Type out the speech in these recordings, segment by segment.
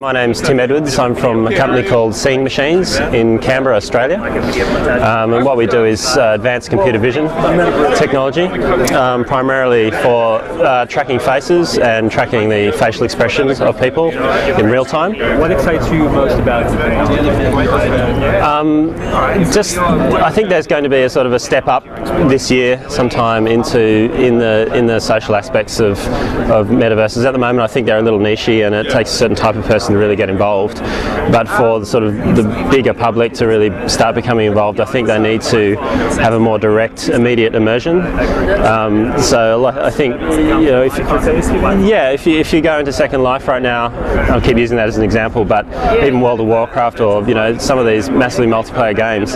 My name's Tim Edwards. I'm from a company called Seeing Machines in Canberra, Australia. And what we do is advanced computer vision technology, primarily for tracking faces and tracking the facial expressions of people in real time. What excites you most about the technology? I think there's going to be a sort of a step up this year, sometime in the social aspects of metaverses. At the moment, I think they're a little nichey, and it takes a certain type of person to really get involved. But for the bigger public to really start becoming involved, I think they need to have a more direct, immediate immersion. So I think, if you go into Second Life right now, I'll keep using that as an example, but even World of Warcraft or some of these massively multiplayer games,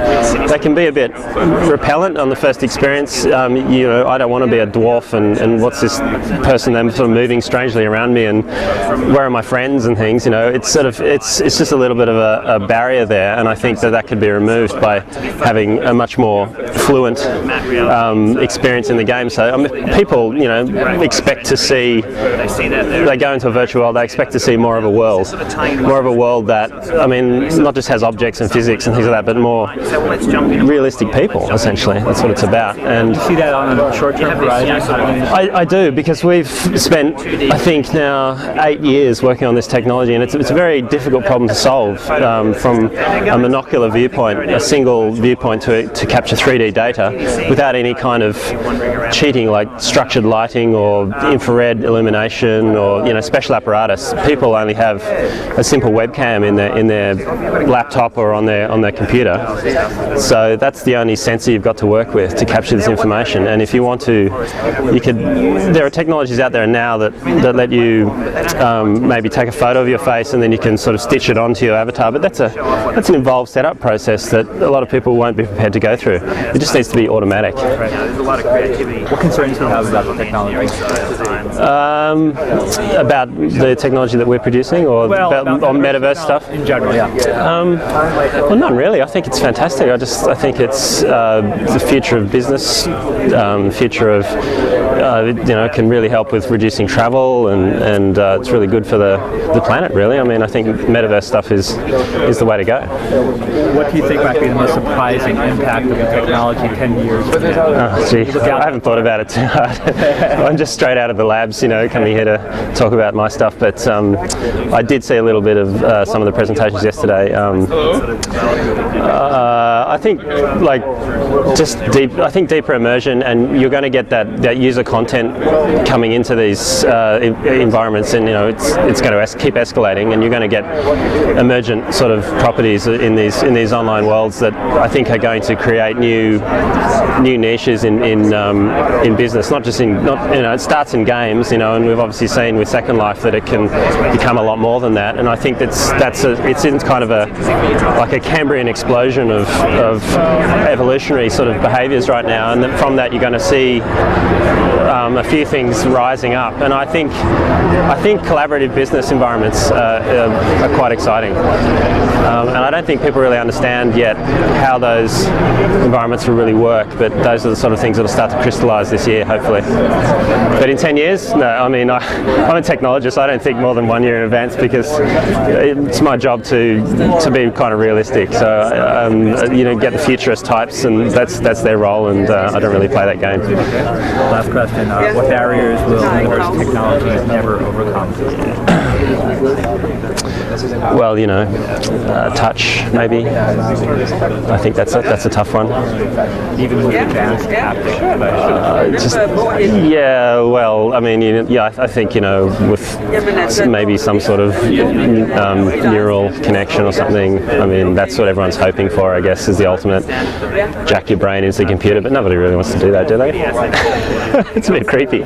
they can be a bit repellent on the first experience. I don't want to be a dwarf and what's this person then sort of moving strangely around me and where are my friends and things. It's just a little bit of a barrier there, and I think that could be removed by having a much more fluent experience in the game. So people expect to see, they go into a virtual world, they expect to see more of a world that not just has objects and physics and things like that, but more realistic people. Essentially, that's what it's about. And you see that on a short-term horizon? I do, because we've spent, I think now, 8 years working on this technology, and it's a very difficult problem to solve from a monocular viewpoint, a single viewpoint to capture 3D data without any kind of cheating like structured lighting or infrared illumination or special apparatus. People only have a simple webcam in their laptop or on their computer, so that's the only sensor you've got to work with to capture this information. And if you want to, there are technologies out there now that let you maybe take a photo of your face and then you can sort of stitch it onto your avatar, but that's an involved setup process that a lot of people won't be prepared to go through. It just needs to be automatic. Right. There's a lot of creativity. What concerns do you have about the technology? About the technology that we're producing, or about metaverse stuff? In general, yeah. Well, none really. I think it's fantastic. I think it's the future of business, future of can really help with reducing travel, and it's really good for the planet, really. I think metaverse stuff is the way to go. What do you think might be the most surprising impact of the technology 10 years from now? Oh, gee, I haven't thought about it too hard. I'm just straight out of the labs, coming here to talk about my stuff. But I did see a little bit of some of the presentations yesterday. I think deeper immersion, and you're going to get that user content coming into these environments, and it's going to keep escalating, and you're going to get emergent sort of properties in these online worlds that I think are going to create new niches in business. It starts in games, and we've obviously seen with Second Life that it can become a lot more than that. And I think it's in kind of a Cambrian explosion of evolutionary sort of behaviours right now, and from that you're going to see a few things rising up. And I think collaborative business environments are quite exciting. And I don't think people really understand yet how those environments will really work, but those are the sort of things that will start to crystallise this year, hopefully. But in 10 years? No, I'm a technologist. I don't think more than 1 year in advance, because it's my job to be kind of realistic. So, get the futurist types, and that's their role, and I don't really play that game. Last question. What barriers will metaverse technology never overcome? Well, touch, maybe. I think that's a tough one. Even with advanced haptic devices? I think, with maybe some sort of neural connection or something. That's what everyone's hoping for, I guess, is the ultimate jack your brain into the computer, but nobody really wants to do that, do they? It's a bit creepy.